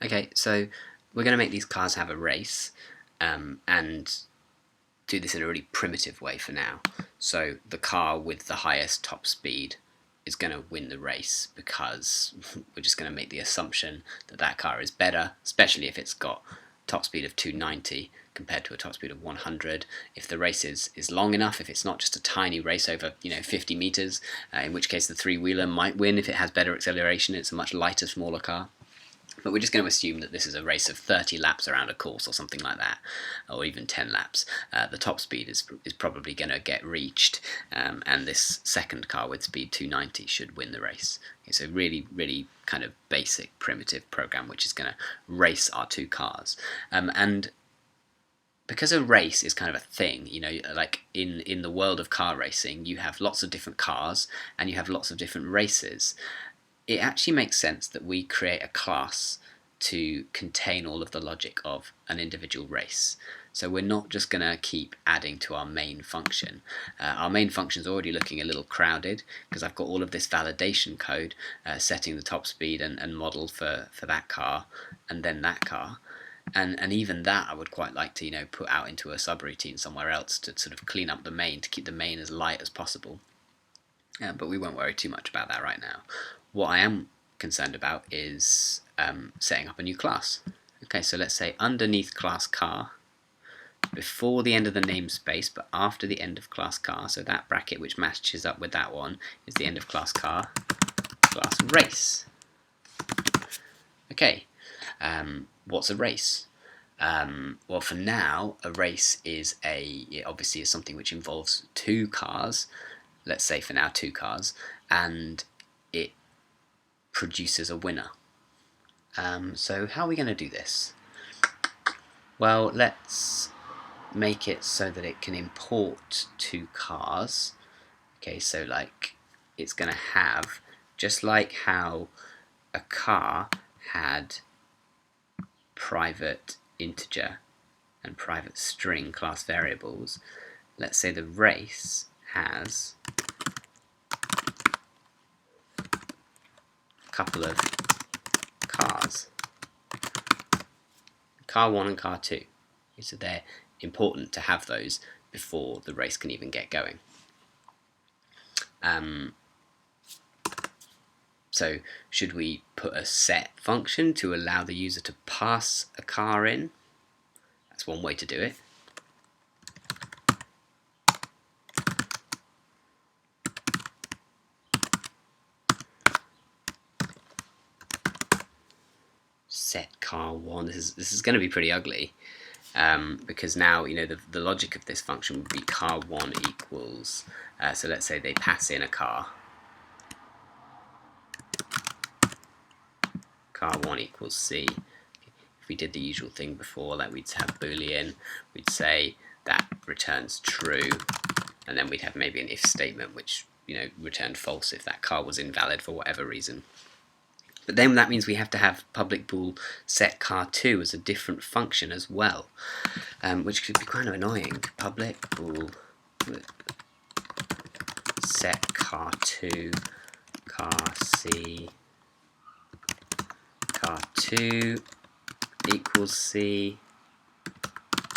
Okay, so we're going to make these cars have a race, and do this in a really primitive way for now. So the car with the highest top speed is going to win the race because we're just going to make the assumption that that car is better, especially if it's got top speed of 290 compared to a top speed of 100. If the race is long enough, if it's not just a tiny race over 50 meters, in which case the three-wheeler might win if it has better acceleration. It's a much lighter, smaller car. But we're just going to assume that this is a race of 30 laps around a course or something like that, or even 10 laps. The top speed is probably going to get reached, and this second car with speed 290 should win the race. Okay, so really kind of basic, primitive program which is going to race our two cars. And because a race is kind of a thing, like in the world of car racing, you have lots of different cars and you have lots of different races. It actually makes sense that we create a class to contain all of the logic of an individual race. So we're not just going to keep adding to our main function. Our main function is already looking a little crowded because I've got all of this validation code setting the top speed and model for that car and then that car. And even that I would quite like to put out into a subroutine somewhere else to sort of clean up the main, to keep the main as light as possible. But we won't worry too much about that right now. What I am concerned about is setting up a new class. Okay, so let's say underneath class car, before the end of the namespace, but after the end of class car, so that bracket which matches up with that one is the end of class car, class race. Okay, what's a race? Well, for now, a race is it obviously is something which involves two cars. Let's say for now 2 cars, and it produces a winner. So how are we going to do this? Well, let's make it so that it can import 2 cars. Okay, so like it's going to have, just like how a car had private integer and private string class variables, let's say the race has a couple of cars, car 1 and car 2. So they're important to have those before the race can even get going. So should we put a set function to allow the user to pass a car in? That's one way to do it. Set car 1. This is going to be pretty ugly, because now the logic of this function would be car 1 equals, so let's say they pass in a car. Car 1 equals C. If we did the usual thing before, that we'd have boolean, we'd say that returns true, and then we'd have maybe an if statement which returned false if that car was invalid for whatever reason. But then that means we have to have public bool set car 2 as a different function as well, which could be kind of annoying. Public bool set car 2 car C car 2 equals C,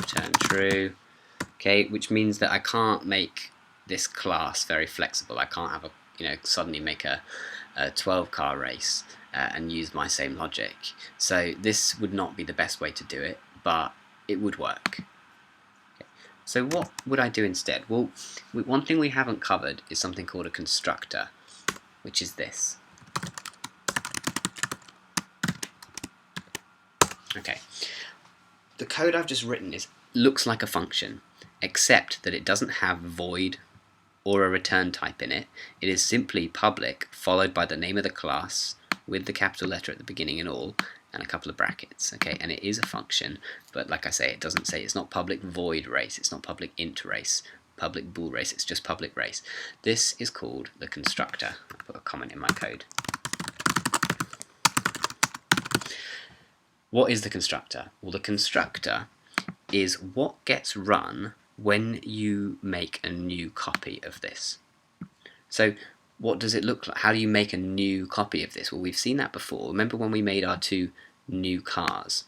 return true. Okay, which means that I can't make this class very flexible. I can't have suddenly make a 12 car race and use my same logic. So this would not be the best way to do it, but it would work. Okay. So what would I do instead? Well, one thing we haven't covered is something called a constructor, which is this. Okay, the code I've just written looks like a function, except that it doesn't have void or a return type in it. It is simply public followed by the name of the class with the capital letter at the beginning and all, and a couple of brackets. Okay, and it is a function, but like I say, it doesn't say, it's not public void race, it's not public int race, public bool race, it's just public race. This is called the constructor. I'll put a comment in my code. What is the constructor? Well, the constructor is what gets run when you make a new copy of this. So what does it look like? How do you make a new copy of this? Well, we've seen that before. Remember when we made our 2 new cars.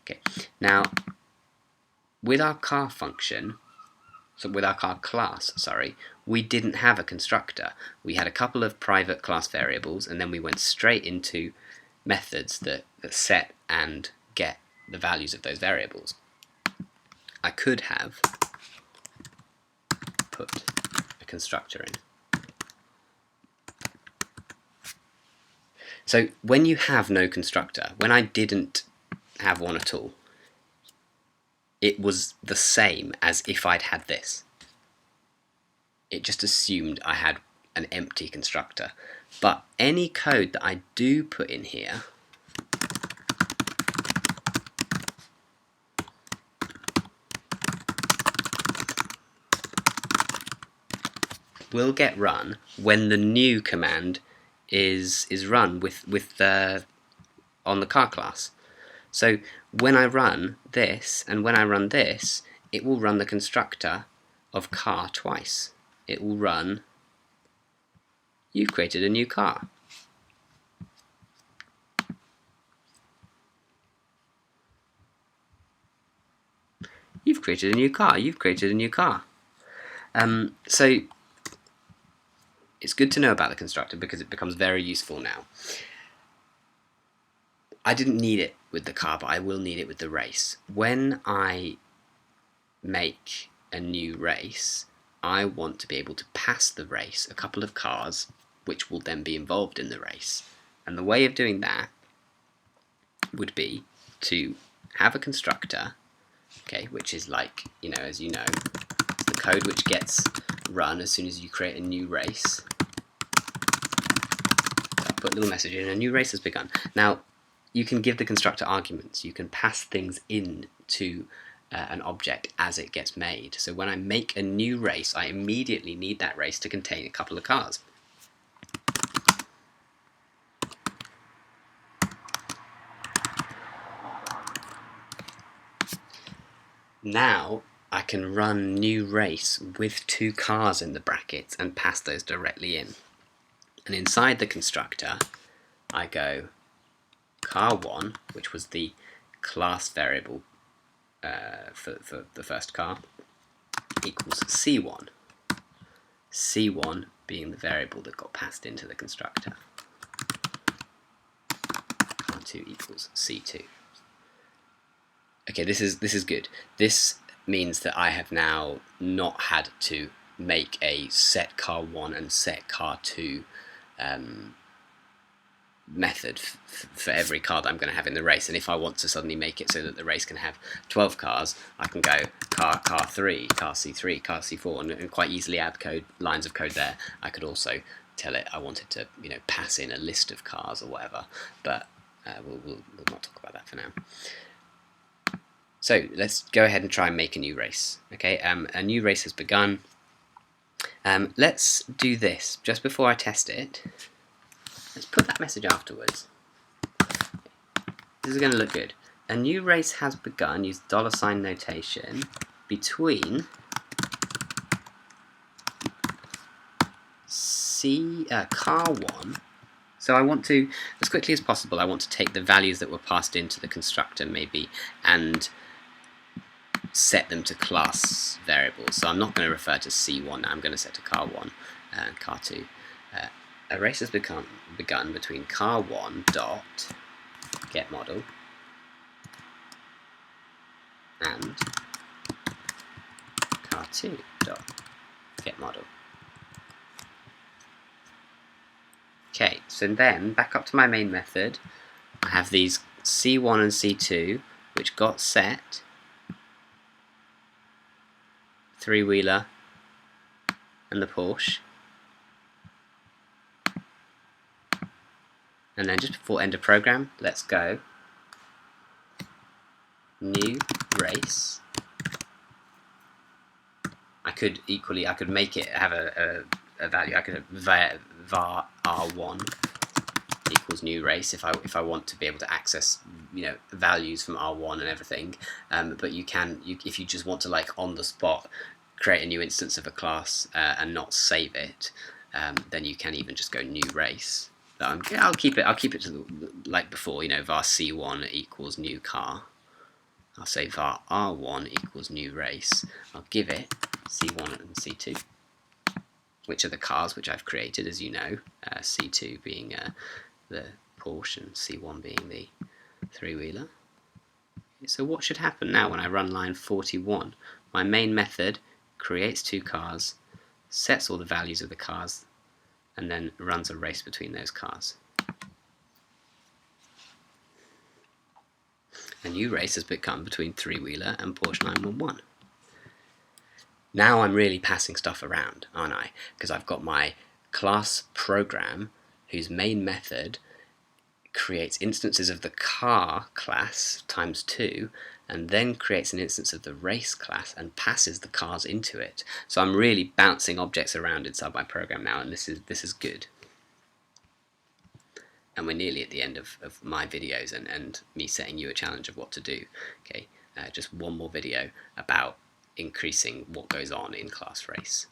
Okay, now with our car function, so with our car class, sorry, we didn't have a constructor. We had a couple of private class variables, and then we went straight into methods that set and get the values of those variables. I could have put a constructor in. So when you have no constructor, when I didn't have one at all, it was the same as if I'd had this. It just assumed I had an empty constructor. But any code that I do put in here will get run when the new command is run with the on the car class. So when I run this and when I run this, it will run the constructor of car twice. It will run, you've created a new car. You've created a new car. You've created a new car. So it's good to know about the constructor because it becomes very useful now. I didn't need it with the car, but I will need it with the race. When I make a new race, I want to be able to pass the race a couple of cars which will then be involved in the race. And the way of doing that would be to have a constructor, okay, which is like, as you know, it's the code which gets run as soon as you create a new race. I'll put a little message in, a new race has begun. Now, you can give the constructor arguments. You can pass things in to an object as it gets made. So when I make a new race, I immediately need that race to contain a couple of cars. Now I can run new race with 2 cars in the brackets and pass those directly in. And inside the constructor, I go car1, which was the class variable for the first car, equals C1. C1 being the variable that got passed into the constructor. Car2 equals C2. Okay, this is good. This means that I have now not had to make a set car1 and set car2 method for every car that I'm going to have in the race. And if I want to suddenly make it so that the race can have 12 cars, I can go car 3, car C3, car C4, and quite easily add lines of code there. I could also tell it I wanted to pass in a list of cars or whatever, but we'll not talk about that for now. So let's go ahead and try and make a new race. Okay, a new race has begun. Let's do this just before I test it. Let's put that message afterwards. This is going to look good. A new race has begun. Use $ notation between car1. So I want to, as quickly as possible, I want to take the values that were passed into the constructor maybe and set them to class variables. So I'm not going to refer to C1 now. I'm going to set to car1 and car2. A race has begun between car1 dot get model and car2 dot get model. Okay, so then back up to my main method. I have these C1 and C2 which got set, 3-wheeler and the Porsche. And then just before end of program, let's go new race. I could make it have a value. I could have var r1 equals new race if I want to be able to access values from r1 and everything. But if you just want to on the spot create a new instance of a class and not save it, then you can even just go new race. I'll keep it to like before, var C1 equals new car. I'll say var R1 equals new race. I'll give it C1 and C2, which are the cars which I've created, as you know, C2 being the Porsche and C1 being the three-wheeler. So what should happen now when I run line 41? My main method creates two cars, sets all the values of the cars, and then runs a race between those cars. A new race has become between three-wheeler and Porsche 911. Now I'm really passing stuff around, aren't I? Because I've got my class program whose main method creates instances of the car class times 2, and then creates an instance of the race class and passes the cars into it. So I'm really bouncing objects around inside my program now, and this is good. And we're nearly at the end of my videos and me setting you a challenge of what to do. Okay, just one more video about increasing what goes on in class race.